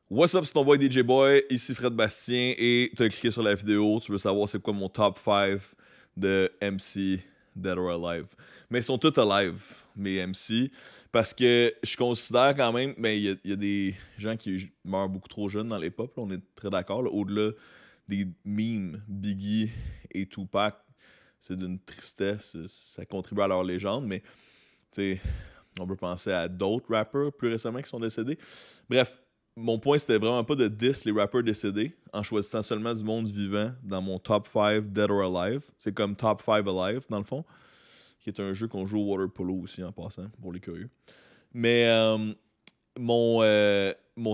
What's up, c'est ton boy DJ Boy, ici Fred Bastien, et tu as cliqué sur la vidéo, tu veux savoir c'est quoi mon top 5 de MC Dead or Alive. Mais ils sont tous alive, mes MC, parce que je considère quand même, mais il y a des gens qui meurent beaucoup trop jeunes dans les pop, là, on est très d'accord, là, au-delà des memes, Biggie et Tupac, c'est d'une tristesse, ça contribue à leur légende, mais tu sais, on peut penser à d'autres rappers plus récemment qui sont décédés. Bref, mon point, c'était vraiment pas de diss les rappers décédés en choisissant seulement du monde vivant dans mon top 5 Dead or Alive. C'est comme top 5 Alive, dans le fond, qui est un jeu qu'on joue au water polo aussi en passant, pour les curieux. Mais mon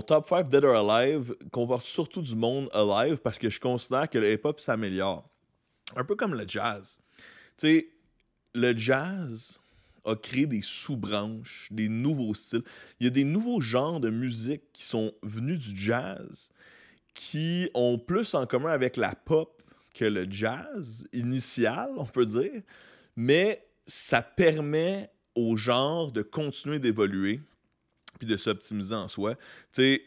top 5 Dead or Alive comporte surtout du monde alive parce que je considère que le hip-hop s'améliore. Un peu comme le jazz. Tu sais, le jazz a créé des sous-branches, des nouveaux styles. Il y a des nouveaux genres de musique qui sont venus du jazz qui ont plus en commun avec la pop que le jazz initial, on peut dire. Mais ça permet au genre de continuer d'évoluer puis de s'optimiser en soi. Tu sais,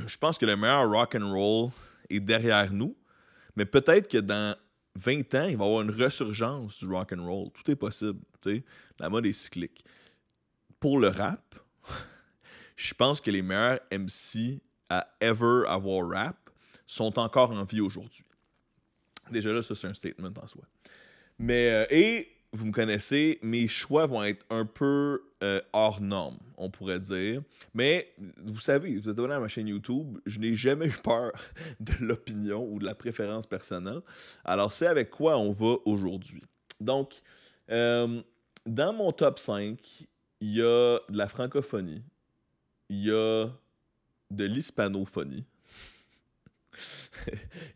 je pense que le meilleur rock and roll est derrière nous, mais peut-être que dans 20 ans, il va y avoir une resurgence du rock and roll. Tout est possible, tu sais. La mode est cyclique. Pour le rap, je pense que les meilleurs MC à ever avoir rap sont encore en vie aujourd'hui. Déjà là, ça c'est un statement en soi. Mais, et vous me connaissez, mes choix vont être un peu hors norme, on pourrait dire. Mais vous savez, vous êtes abonné à ma chaîne YouTube, je n'ai jamais eu peur de l'opinion ou de la préférence personnelle. Alors, c'est avec quoi on va aujourd'hui. Donc, dans mon top 5, il y a de la francophonie, il y a de l'hispanophonie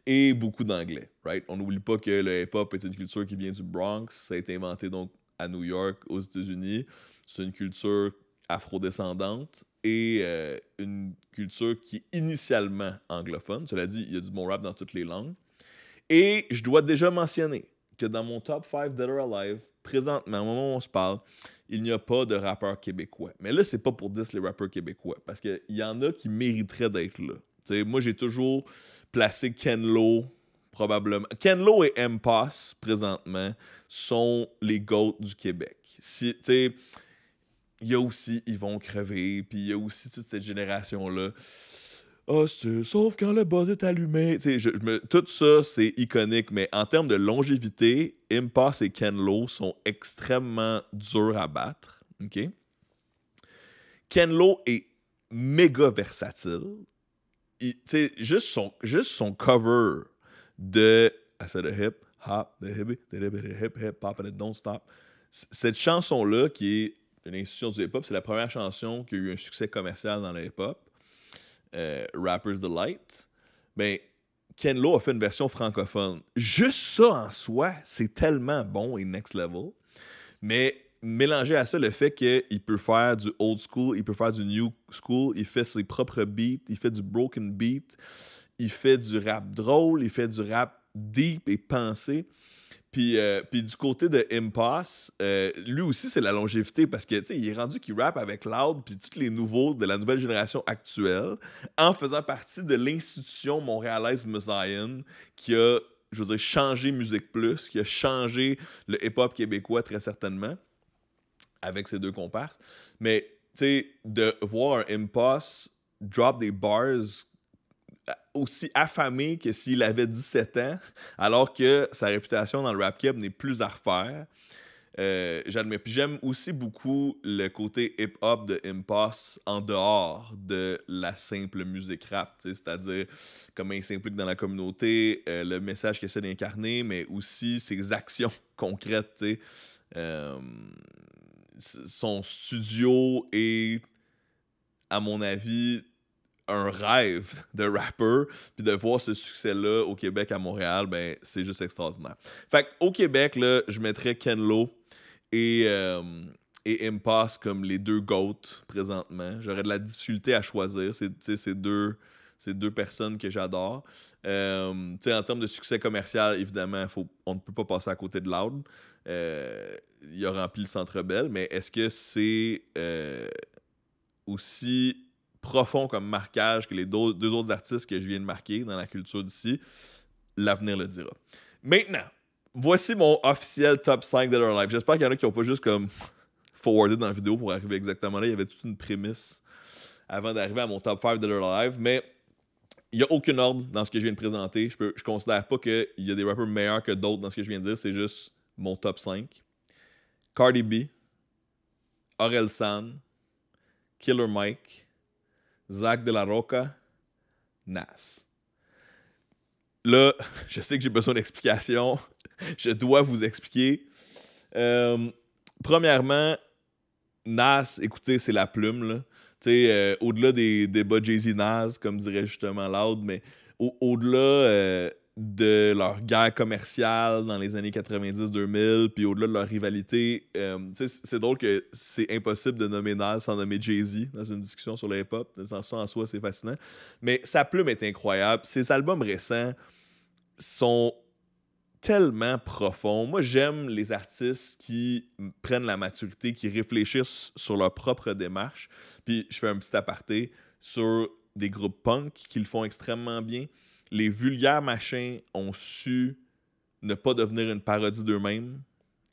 et beaucoup d'anglais, right? On n'oublie pas que le hip-hop est une culture qui vient du Bronx. Ça a été inventé donc à New York, aux États-Unis. C'est une culture afrodescendante et une culture qui est initialement anglophone. Cela dit, il y a du bon rap dans toutes les langues. Et je dois déjà mentionner que dans mon top 5 Dead or Alive, présentement, au moment où on se parle, il n'y a pas de rappeurs québécois. Mais là, c'est pas pour dire les rappeurs québécois, parce qu'il y en a qui mériteraient d'être là. T'sais, moi, j'ai toujours placé Ken Lo, probablement. Ken Lo et M-Poss, présentement, sont les GOAT du Québec. Si, il y a aussi Ils vont crever, puis il y a aussi toute cette génération-là. Ah, sauf quand le buzz est allumé. Tout ça, c'est iconique, mais en termes de longévité, Impasse et Ken Lo sont extrêmement durs à battre. OK? Ken Lo est méga versatile. Juste son cover de I said a hip hop, the hip hop and it don't stop. Cette chanson-là, qui est une institution du hip-hop, c'est la première chanson qui a eu un succès commercial dans le hip-hop. Rapper's Delight, ben, Ken Lo a fait une version francophone. Juste ça en soi, c'est tellement bon et next level. Mais mélanger à ça le fait qu'il peut faire du old school, il peut faire du new school, il fait ses propres beats, il fait du broken beat, il fait du rap drôle, il fait du rap deep et pensé. Puis du côté de Impasse, lui aussi, c'est la longévité parce que il est rendu qu'il rappe avec Loud puis tous les nouveaux de la nouvelle génération actuelle en faisant partie de l'institution montréalaise Mosaïen qui a, je veux dire, changé Musique Plus, qui a changé le hip-hop québécois très certainement avec ses deux comparses. Mais tu sais, de voir un Impasse drop des bars aussi affamé que s'il avait 17 ans, alors que sa réputation dans le rap keb n'est plus à refaire. J'admets. Puis j'aime aussi beaucoup le côté hip-hop de Impasse en dehors de la simple musique rap, c'est-à-dire comment il s'implique dans la communauté, le message qu'il essaie d'incarner, mais aussi ses actions concrètes. Euh, Son studio est, à mon avis, un rêve de rapper, puis de voir ce succès-là au Québec, à Montréal, ben c'est juste extraordinaire. Fait qu'au Québec, là, je mettrais Ken Lo et, Impasse comme les deux GOAT présentement. J'aurais de la difficulté à choisir ces deux personnes que j'adore. En termes de succès commercial, évidemment, on ne peut pas passer à côté de Loud. Il a rempli le Centre Bell, mais est-ce que c'est aussi profond comme marquage que les deux autres artistes que je viens de marquer dans la culture d'ici, l'avenir le dira. Maintenant, voici mon officiel top 5 Dead or Alive. J'espère qu'il y en a qui n'ont pas juste comme forwardé dans la vidéo pour arriver exactement là. Il y avait toute une prémisse avant d'arriver à mon top 5 Dead or Alive, mais il n'y a aucun ordre dans ce que je viens de présenter. Je considère pas qu'il y a des rappers meilleurs que d'autres dans ce que je viens de dire. C'est juste mon top 5. Cardi B, Orelsan, Killer Mike, Zach de la Roca, Nas. Là, je sais que j'ai besoin d'explications. Je dois vous expliquer. Premièrement, Nas, écoutez, c'est la plume, là. Au-delà des débats Jay-Z-Nas, comme dirait justement Loud, mais au-delà de leur guerre commerciale dans les années 90-2000, puis au-delà de leur rivalité, c'est drôle que c'est impossible de nommer Nas sans nommer Jay-Z dans une discussion sur le hip-hop. Ça en soi, c'est fascinant. Mais sa plume est incroyable. Ses albums récents sont tellement profonds. Moi, j'aime les artistes qui prennent la maturité, qui réfléchissent sur leur propre démarche. Puis je fais un petit aparté sur des groupes punk qui le font extrêmement bien. Les vulgaires machins ont su ne pas devenir une parodie d'eux-mêmes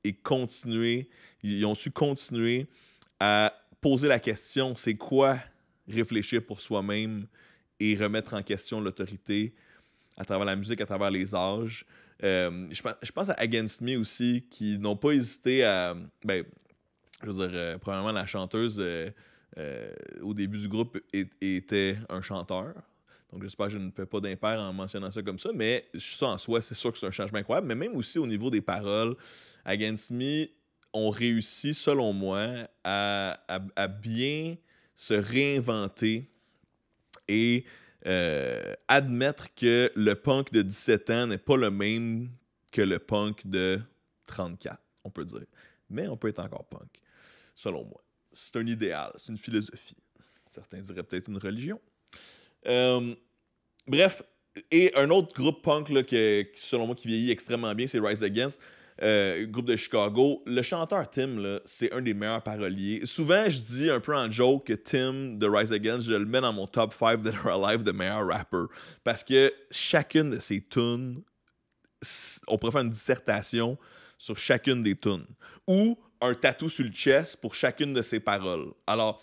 et continuer. Ils ont su continuer à poser la question, c'est quoi réfléchir pour soi-même et remettre en question l'autorité à travers la musique, à travers les âges. Je pense à Against Me aussi, qui n'ont pas hésité à... je veux dire, premièrement, la chanteuse au début du groupe était un chanteur. Donc, j'espère que je ne fais pas d'impair en mentionnant ça comme ça, mais ça en soi, c'est sûr que c'est un changement incroyable. Mais même aussi au niveau des paroles, Against Me ont réussi, selon moi, à bien se réinventer et admettre que le punk de 17 ans n'est pas le même que le punk de 34, on peut dire. Mais on peut être encore punk, selon moi. C'est un idéal, c'est une philosophie. Certains diraient peut-être une religion. Bref, et un autre groupe punk là, qui, selon moi, qui vieillit extrêmement bien, c'est Rise Against. Groupe de Chicago. Le chanteur Tim, là, c'est un des meilleurs paroliers. Souvent, je dis un peu en joke que Tim de Rise Against, je le mets dans mon top 5 Dead or Alive de meilleurs rappers. Parce que chacune de ses tunes, on pourrait faire une dissertation sur chacune des tunes. Ou un tatou sur le chest pour chacune de ses paroles. Alors,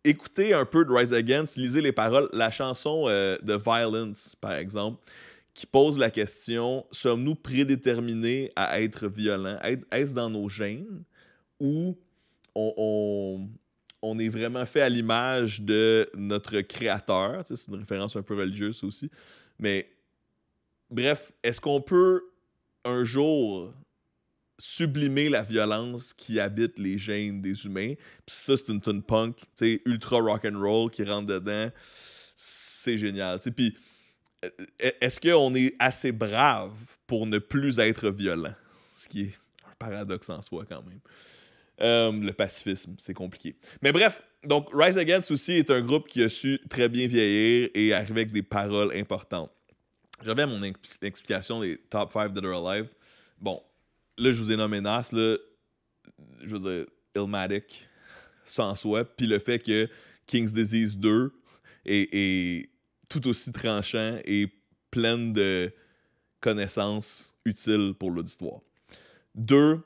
écoutez un peu de Rise Against, lisez les paroles. La chanson de Violence, par exemple, qui pose la question, sommes-nous prédéterminés à être violents? Est-ce dans nos gènes ou on est vraiment fait à l'image de notre créateur? C'est une référence un peu religieuse aussi. Mais bref, est-ce qu'on peut un jour sublimer la violence qui habite les gènes des humains? Puis ça, c'est une tune punk, ultra rock'n'roll qui rentre dedans. C'est génial. Puis est-ce qu'on est assez brave pour ne plus être violent? Ce qui est un paradoxe en soi quand même. Le pacifisme, c'est compliqué. Mais bref, donc Rise Against aussi est un groupe qui a su très bien vieillir et arriver avec des paroles importantes. J'avais mon explication des top 5 Dead or Alive. Bon, là, je vous ai nommé Nas, là, je veux dire, Illmatic, sans soi, puis le fait que King's Disease 2 est tout aussi tranchant et plein de connaissances utiles pour l'auditoire. 2,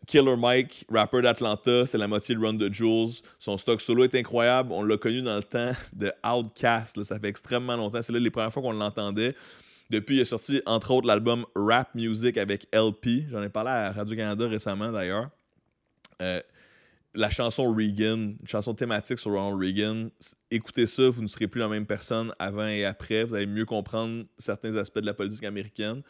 Killer Mike, rappeur d'Atlanta, c'est la moitié de Run the Jewels. Son stock solo est incroyable. On l'a connu dans le temps de Outkast. Là, ça fait extrêmement longtemps. C'est là les premières fois qu'on l'entendait. Depuis, il a sorti, entre autres, l'album Rap Music avec LP. J'en ai parlé à Radio-Canada récemment, d'ailleurs. La chanson Reagan, une chanson thématique sur Ronald Reagan. Écoutez ça, vous ne serez plus la même personne avant et après. Vous allez mieux comprendre certains aspects de la politique américaine.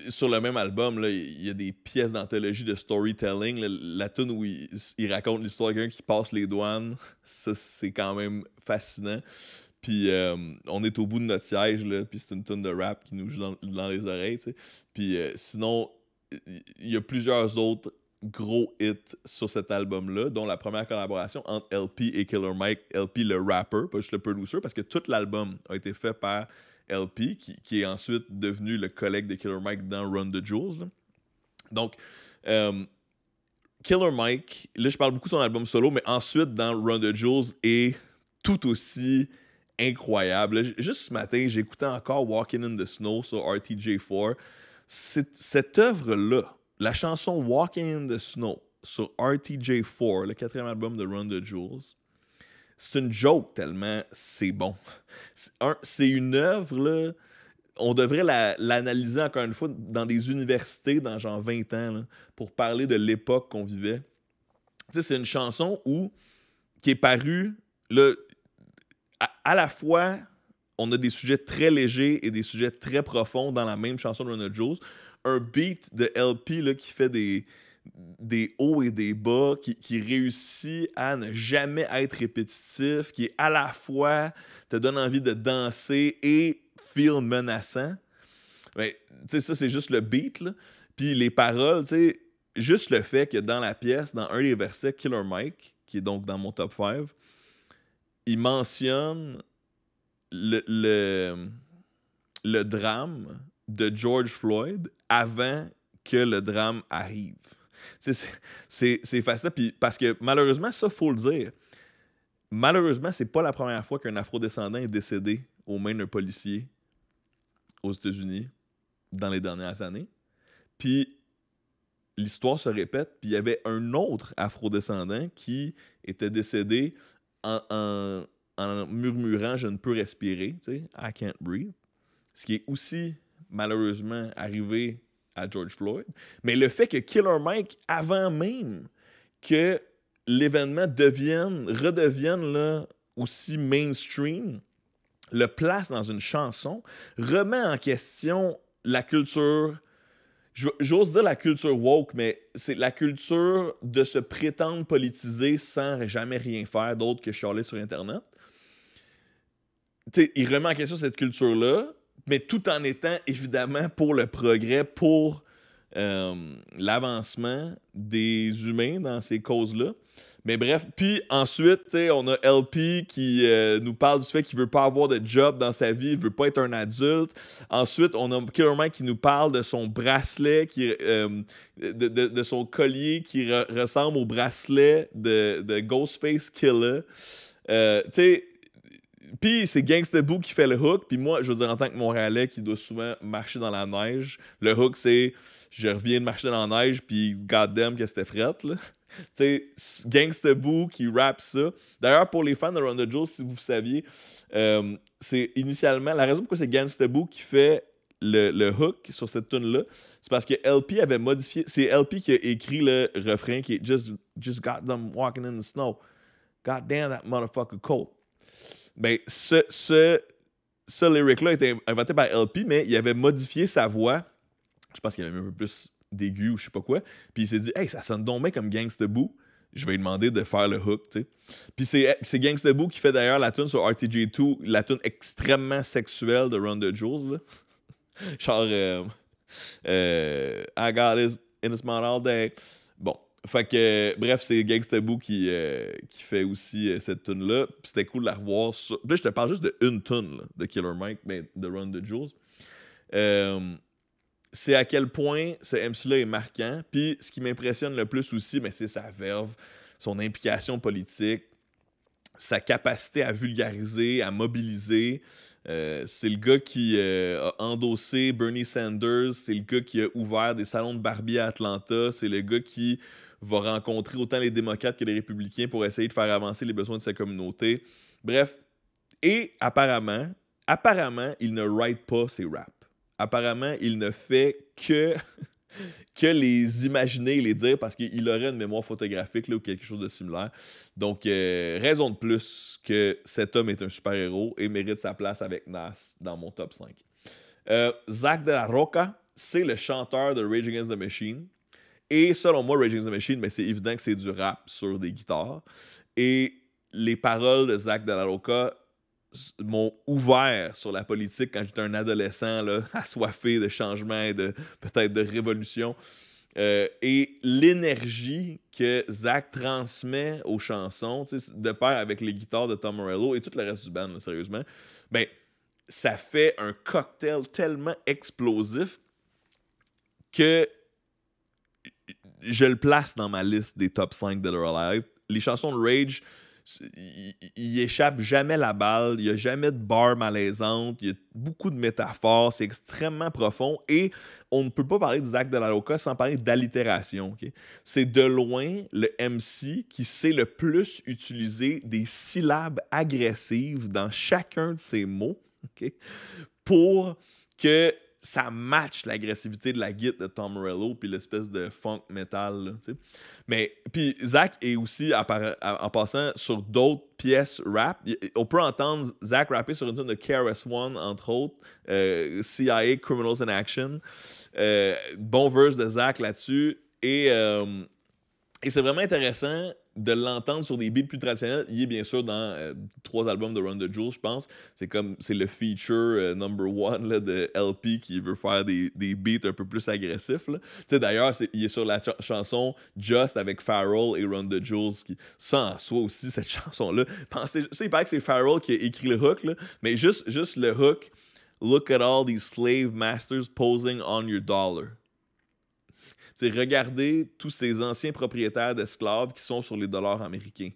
Sur le même album, là, il y a des pièces d'anthologie de storytelling. La tune où il raconte l'histoire de quelqu'un qui passe les douanes, ça, c'est quand même fascinant. Puis on est au bout de notre siège, là, puis c'est une tune de rap qui nous joue dans les oreilles. T'sais. Puis sinon, il y a plusieurs autres gros hits sur cet album-là, dont la première collaboration entre LP et Killer Mike. LP, le rapper, pas juste le producer, parce que tout l'album a été fait par LP, qui est ensuite devenu le collègue de Killer Mike dans Run the Jewels. Là. Donc, Killer Mike, là, je parle beaucoup de son album solo, mais ensuite, dans Run the Jewels, est tout aussi incroyable. Là, juste ce matin, j'écoutais encore Walking in the Snow sur RTJ4. Cette œuvre-là, la chanson Walking in the Snow sur RTJ4, le 4e album de Run the Jewels, c'est une joke tellement c'est bon. C'est une œuvre, là, on devrait l'analyser encore une fois dans des universités dans genre 20 ans là, pour parler de l'époque qu'on vivait. Tu sais, c'est une chanson qui est parue là, à la fois, on a des sujets très légers et des sujets très profonds dans la même chanson de Run the Jewels. Un beat de LP là, qui fait des hauts et des bas, qui réussit à ne jamais être répétitif, qui à la fois te donne envie de danser et feel menaçant. Mais, tu sais, ça, c'est juste le beat, là. Puis les paroles, tu sais, juste le fait que dans la pièce, dans un des versets, Killer Mike, qui est donc dans mon top 5, il mentionne le drame de George Floyd avant que le drame arrive. C'est fascinant, puis parce que malheureusement, ça, faut le dire, malheureusement, c'est pas la première fois qu'un afrodescendant est décédé aux mains d'un policier aux États-Unis dans les dernières années. Puis l'histoire se répète, puis il y avait un autre afrodescendant qui était décédé en murmurant « Je ne peux respirer », tu sais, « I can't breathe », ce qui est aussi malheureusement arrivé à George Floyd. Mais le fait que Killer Mike, avant même que l'événement redevienne là, aussi mainstream, le place dans une chanson, remet en question la culture, j'ose dire la culture woke, mais c'est la culture de se prétendre politisé sans jamais rien faire d'autre que chialer sur Internet. T'sais, il remet en question cette culture-là, mais tout en étant évidemment pour le progrès, pour l'avancement des humains dans ces causes-là. Mais bref, puis ensuite, on a LP qui nous parle du fait qu'il veut pas avoir de job dans sa vie, il veut pas être un adulte. Ensuite, on a Killer Mike qui nous parle de son bracelet, de son collier qui ressemble au bracelet de Ghostface Killah. Tu sais, puis c'est Gangsta Boo qui fait le hook. Puis moi, je veux dire, en tant que Montréalais qui doit souvent marcher dans la neige, le hook, c'est je reviens de marcher dans la neige, puis goddamn que c'était frette, là. Tu sais, Gangsta Boo qui rappe ça. D'ailleurs, pour les fans de Run the Jewels, si vous saviez, c'est initialement la raison pourquoi c'est Gangsta Boo qui fait le hook sur cette tune-là, c'est parce que LP avait modifié. C'est LP qui a écrit le refrain qui est Just got them walking in the snow. God damn that motherfucker cold. Ben, ce lyric-là a été inventé par LP, mais il avait modifié sa voix. Je pense qu'il avait mis un peu plus d'aigu ou je sais pas quoi. Puis il s'est dit, hey, ça sonne donc bien comme Gangsta Boo. Je vais lui demander de faire le hook, tu sais. Puis c'est Gangsta Boo qui fait d'ailleurs la tune sur RTJ2, la tune extrêmement sexuelle de Run the Jewels, là. Genre, I got this in the smile all day. Bon. Fait que, bref, c'est Gangsta Boo qui fait aussi cette tune-là. Puis c'était cool de la revoir. Puis là, je te parle juste d'une tune de Killer Mike, mais de Run the Jewels. C'est à quel point ce MC-là est marquant. Puis ce qui m'impressionne le plus aussi, mais c'est sa verve, son implication politique, sa capacité à vulgariser, à mobiliser. C'est le gars qui a endossé Bernie Sanders. C'est le gars qui a ouvert des salons de Barbie à Atlanta. C'est le gars qui va rencontrer autant les démocrates que les républicains pour essayer de faire avancer les besoins de sa communauté. Bref. Et apparemment, il ne write pas ses raps. Apparemment, il ne fait que les imaginer et les dire parce qu'il aurait une mémoire photographique là, ou quelque chose de similaire. Donc, raison de plus que cet homme est un super-héros et mérite sa place avec Nas dans mon top 5. Zack de la Rocha, c'est le chanteur de Rage Against the Machine. Et selon moi, Rage Against the Machine, mais c'est évident que c'est du rap sur des guitares. Et les paroles de Zack de la Rocha m'ont ouvert sur la politique quand j'étais un adolescent là, assoiffé de changement et peut-être de révolution. Et l'énergie que Zach transmet aux chansons, de pair avec les guitares de Tom Morello et tout le reste du band, là, sérieusement, ben, ça fait un cocktail tellement explosif que je le place dans ma liste des top 5 Dead or Alive. Les chansons de Rage, il échappe jamais la balle, il n'y a jamais de barre malaisante, il y a beaucoup de métaphores, c'est extrêmement profond et on ne peut pas parler de Zach De La Rocha sans parler d'allitération. Okay? C'est de loin le MC qui sait le plus utiliser des syllabes agressives dans chacun de ses mots, okay? Pour que ça match l'agressivité de la guitare de Tom Morello puis l'espèce de funk metal. Là, mais puis Zach est aussi, en passant, sur d'autres pièces rap. On peut entendre Zach rapper sur une tune de KRS-One, entre autres, CIA, Criminals in Action. Bon verse de Zach là-dessus. Et c'est vraiment intéressant de l'entendre sur des beats plus traditionnels. Il est bien sûr dans 3 albums de Run the Jewels, je pense. C'est le feature number one là, de LP qui veut faire des beats un peu plus agressifs. D'ailleurs, il est sur la chanson Just avec Pharrell et Run the Jewels. Ça en soi aussi, cette chanson-là. Il paraît que c'est Pharrell qui a écrit le hook, là, mais juste le hook. Look at all these slave masters posing on your dollar. Regardez tous ces anciens propriétaires d'esclaves qui sont sur les dollars américains.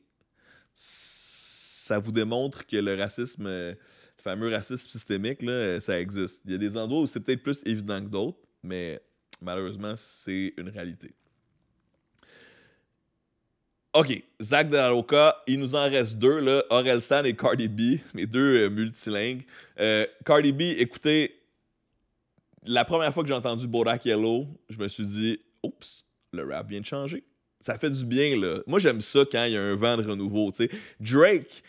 Ça vous démontre que le racisme, le fameux racisme systémique, là, ça existe. Il y a des endroits où c'est peut-être plus évident que d'autres, mais malheureusement, c'est une réalité. OK, Zach De La Rocha, il nous en reste 2, là, Orelsan et Cardi B, mes 2 multilingues. Cardi B, écoutez, la première fois que j'ai entendu Bodak Yellow, je me suis dit, oups, le rap vient de changer. Ça fait du bien, là. Moi, j'aime ça quand il y a un vent de renouveau, tu sais. Drake,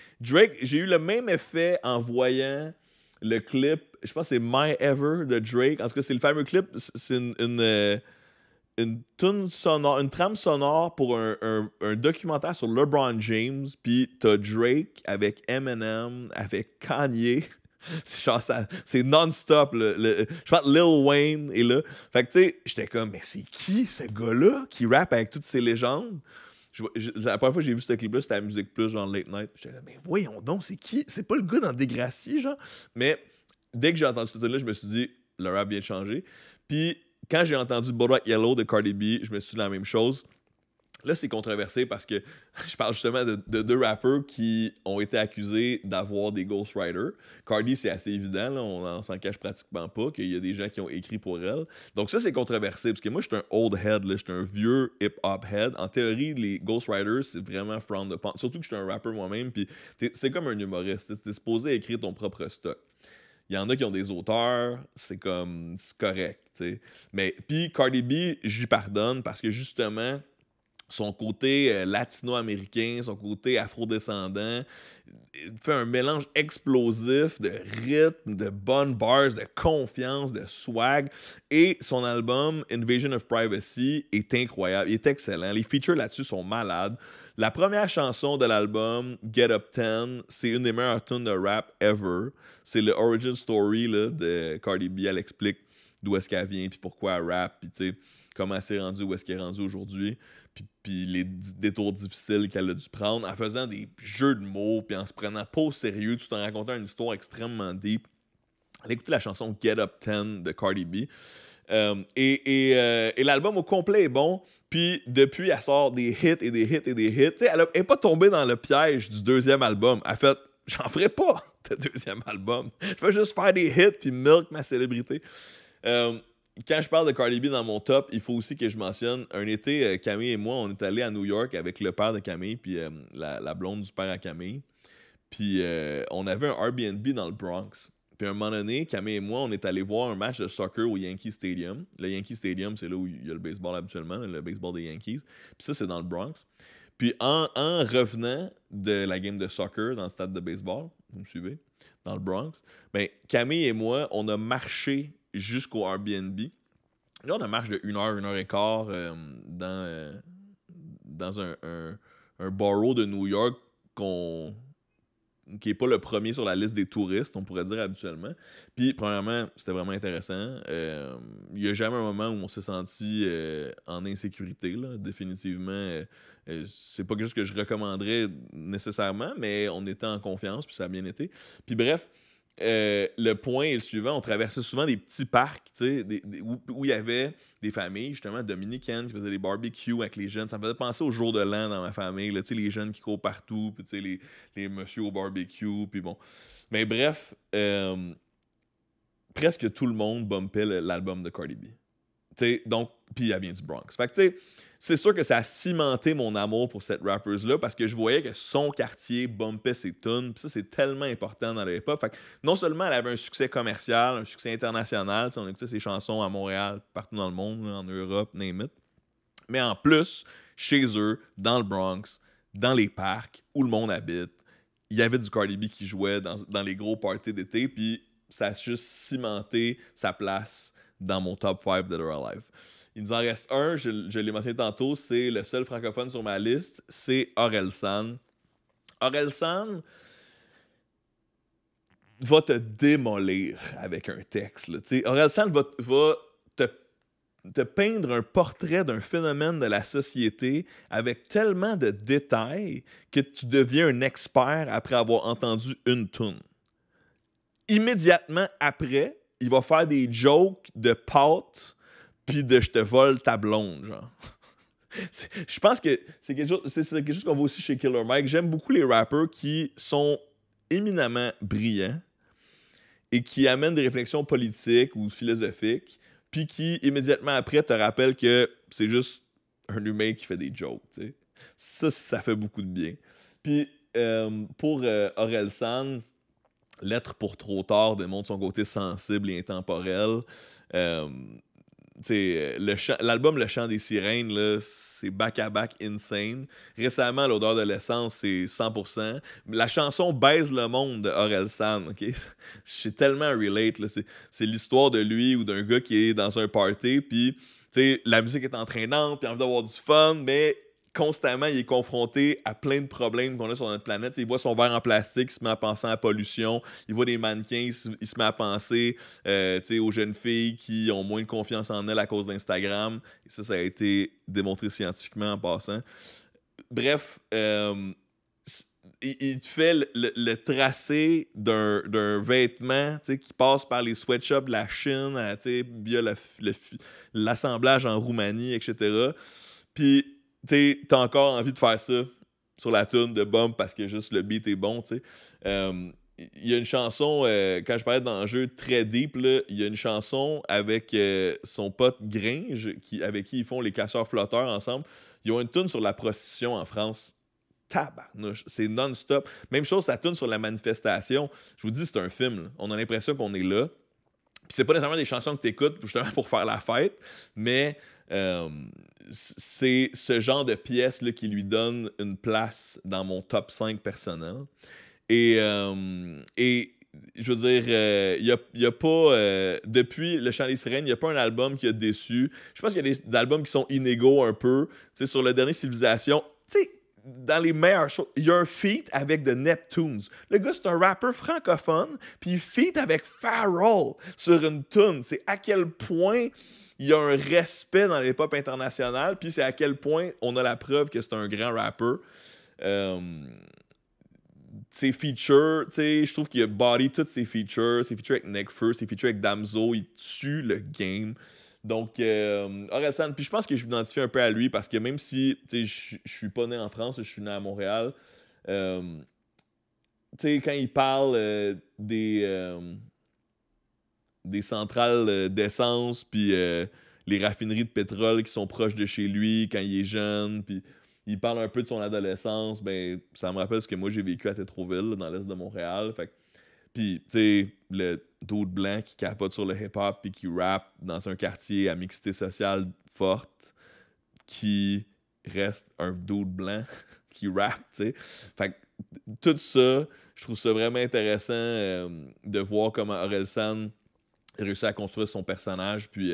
j'ai eu le même effet en voyant le clip, je pense que c'est My Ever de Drake. En tout cas, c'est le fameux clip, c'est une tune sonore, une trame sonore pour un documentaire sur LeBron James, puis t'as Drake avec Eminem, avec Kanye. C'est non-stop. Je pense que Lil Wayne est là. Fait que, tu sais, j'étais comme, mais c'est qui ce gars-là qui rappe avec toutes ces légendes? La première fois que j'ai vu ce clip-là, c'était à Musique Plus, genre Late Night. J'étais là, mais voyons donc, c'est qui? C'est pas le gars dans Degrassi, genre? Mais dès que j'ai entendu ce truc-là, je me suis dit, le rap vient de changer. Puis, quand j'ai entendu Bodak Yellow de Cardi B, je me suis dit la même chose. Là, c'est controversé parce que je parle justement de 2 rappeurs qui ont été accusés d'avoir des ghostwriters. Cardi, c'est assez évident, là, on s'en cache pratiquement pas, qu'il y a des gens qui ont écrit pour elle. Donc ça, c'est controversé, parce que moi, je suis un old head, je suis un vieux hip-hop head. En théorie, les ghostwriters, c'est vraiment frowned upon. Surtout que je suis un rappeur moi-même, puis c'est comme un humoriste. T'es supposé écrire ton propre stock. Il y en a qui ont des auteurs, c'est correct, tu sais. Mais puis Cardi B, je lui pardonne parce que justement, son côté latino-américain, son côté afro-descendant, fait un mélange explosif de rythme, de bonnes bars, de confiance, de swag. Et son album Invasion of Privacy est incroyable, il est excellent. Les features là-dessus sont malades. La première chanson de l'album, Get Up 10, c'est une des meilleures tunes de rap ever. C'est le origin story là, de Cardi B. Elle explique d'où est-ce qu'elle vient, puis pourquoi elle rap, puis tu sais, comment elle s'est rendue, où est-ce qu'elle est rendue aujourd'hui. Puis les détours difficiles qu'elle a dû prendre en faisant des jeux de mots, puis en se prenant pas au sérieux, tout en racontant une histoire extrêmement deep. Allez écouter la chanson Get Up 10 de Cardi B. Et l'album au complet est bon. Puis depuis, elle sort des hits et des hits et des hits. T'sais, elle n'est pas tombée dans le piège du 2e album. Elle a fait, j'en ferai pas de 2e album. Je vais juste faire des hits puis milk ma célébrité. Quand je parle de Cardi B dans mon top, il faut aussi que je mentionne un été, Camille et moi, on est allés à New York avec le père de Camille puis la blonde du père à Camille. Puis on avait un Airbnb dans le Bronx. Puis à un moment donné, Camille et moi, on est allés voir un match de soccer au Yankee Stadium. Le Yankee Stadium, c'est là où il y a le baseball habituellement, le baseball des Yankees. Puis ça, c'est dans le Bronx. Puis en revenant de la game de soccer dans le stade de baseball, vous me suivez, dans le Bronx, ben, Camille et moi, on a marché jusqu'au Airbnb. Genre de marche de 1 heure dans un borough de New York qui n'est pas le premier sur la liste des touristes, on pourrait dire habituellement. Puis, premièrement, c'était vraiment intéressant. Il n'y a jamais un moment où on s'est senti en insécurité, là. Définitivement. C'est pas quelque chose que je recommanderais nécessairement, mais on était en confiance, puis ça a bien été. Puis bref, le point est le suivant, on traversait souvent des petits parcs, tu sais, où il y avait des familles, justement, dominicaines, qui faisaient des barbecues avec les jeunes. Ça me faisait penser au jour de l'an dans ma famille, là, tu sais, les jeunes qui courent partout, puis tu sais, les messieurs au barbecue, puis bon. Mais bref, presque tout le monde bumpait l'album de Cardi B. T'sais, donc, puis elle vient du Bronx. Fait que, tu sais, c'est sûr que ça a cimenté mon amour pour cette rappeuse-là parce que je voyais que son quartier bumpait ses tunes. Puis ça, c'est tellement important dans le hip-hop. Fait que non seulement elle avait un succès commercial, un succès international, on écoutait ses chansons à Montréal, partout dans le monde, là, en Europe, name it. Mais en plus, chez eux, dans le Bronx, dans les parcs où le monde habite, il y avait du Cardi B qui jouait dans les gros parties d'été. Puis ça a juste cimenté sa place dans mon top 5 Dead or Alive. Il nous en reste un, je l'ai mentionné tantôt, c'est le seul francophone sur ma liste, c'est Orelsan. Orelsan va te démolir avec un texte. Orelsan va te peindre un portrait d'un phénomène de la société avec tellement de détails que tu deviens un expert après avoir entendu une tune. Immédiatement après, il va faire des jokes de pâte puis de je te vole ta blonde, genre. Je pense que c'est quelque chose qu'on voit aussi chez Killer Mike. J'aime beaucoup les rappers qui sont éminemment brillants et qui amènent des réflexions politiques ou philosophiques, puis qui, immédiatement après, te rappellent que c'est juste un humain qui fait des jokes, tu sais. Ça fait beaucoup de bien. Puis, pour Orelsan, Lettre pour trop tard démontre son côté sensible et intemporel. L'album Le Chant des Sirènes, là, c'est back-à-back insane. Récemment, L'Odeur de l'essence, c'est 100%. La chanson Baise le monde de Orelsan, ok? C'est tellement relate. Là. C'est l'histoire de lui ou d'un gars qui est dans un party, puis la musique est entraînante, puis il a envie d'avoir du fun, mais constamment, il est confronté à plein de problèmes qu'on a sur notre planète. Il voit son verre en plastique, il se met à penser à la pollution. Il voit des mannequins, il se met à penser aux jeunes filles qui ont moins de confiance en elles à cause d'Instagram. Et ça a été démontré scientifiquement en passant. Bref, il te fait le tracé d'un vêtement qui passe par les sweatshops de la Chine via l'assemblage en Roumanie, etc. Puis t'as encore envie de faire ça sur la tune de Bump parce que juste le beat est bon, tu sais. Il y a une chanson, quand je parlais d'enjeux très deep, il y a une chanson avec son pote Gringe, avec qui ils font les casseurs flotteurs ensemble. Ils ont une tune sur la prostitution en France. Tabarnouche, c'est non-stop. Même chose, ça tune sur la manifestation. Je vous dis, c'est un film, là. On a l'impression qu'on est là. Puis c'est pas nécessairement des chansons que t'écoutes justement pour faire la fête, mais c'est ce genre de pièce-là qui lui donne une place dans mon top 5 personnel. Et je veux dire, il y a pas... depuis Le Chant des Sirènes, il n'y a pas un album qui a déçu. Je pense qu'il y a des albums qui sont inégaux un peu. Tu sais, sur le dernier Civilisation, tu sais, dans les meilleures choses, il y a un feat avec The Neptunes. Le gars, c'est un rappeur francophone, puis il feat avec Pharrell sur une tune. C'est à quel point il y a un respect dans les pop internationales, puis c'est à quel point on a la preuve que c'est un grand rappeur. Ses features, tu sais, je trouve qu'il a body toutes ses features avec Nekfeu, ses features avec Damso, il tue le game. Donc, Orelsan, puis je pense que je m'identifie un peu à lui parce que même si, tu sais, je suis pas né en France, je suis né à Montréal, tu sais, quand il parle des centrales d'essence, puis les raffineries de pétrole qui sont proches de chez lui quand il est jeune, puis il parle un peu de son adolescence, ben ça me rappelle ce que moi j'ai vécu à Tétroville, là, dans l'est de Montréal. Fait puis, tu sais, le dude blanc qui capote sur le hip-hop puis qui rappe dans un quartier à mixité sociale forte, qui reste un dude blanc qui rappe, tu sais. Fait que tout ça, je trouve ça vraiment intéressant de voir comment Orelsan réussit à construire son personnage, puis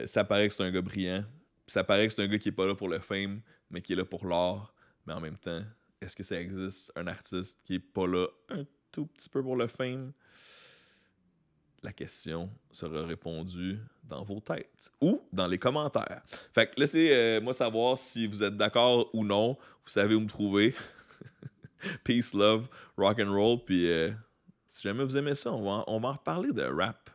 ça paraît que c'est un gars brillant. Ça paraît que c'est un gars qui est pas là pour le fame, mais qui est là pour l'art. Mais en même temps, est-ce que ça existe un artiste qui est pas là un tout petit peu pour le fame? La question sera répondue dans vos têtes ou dans les commentaires. Fait que laissez-moi savoir si vous êtes d'accord ou non. Vous savez où me trouver. Peace, love, rock and roll, puis Si jamais vous aimez ça, on va en reparler de rap.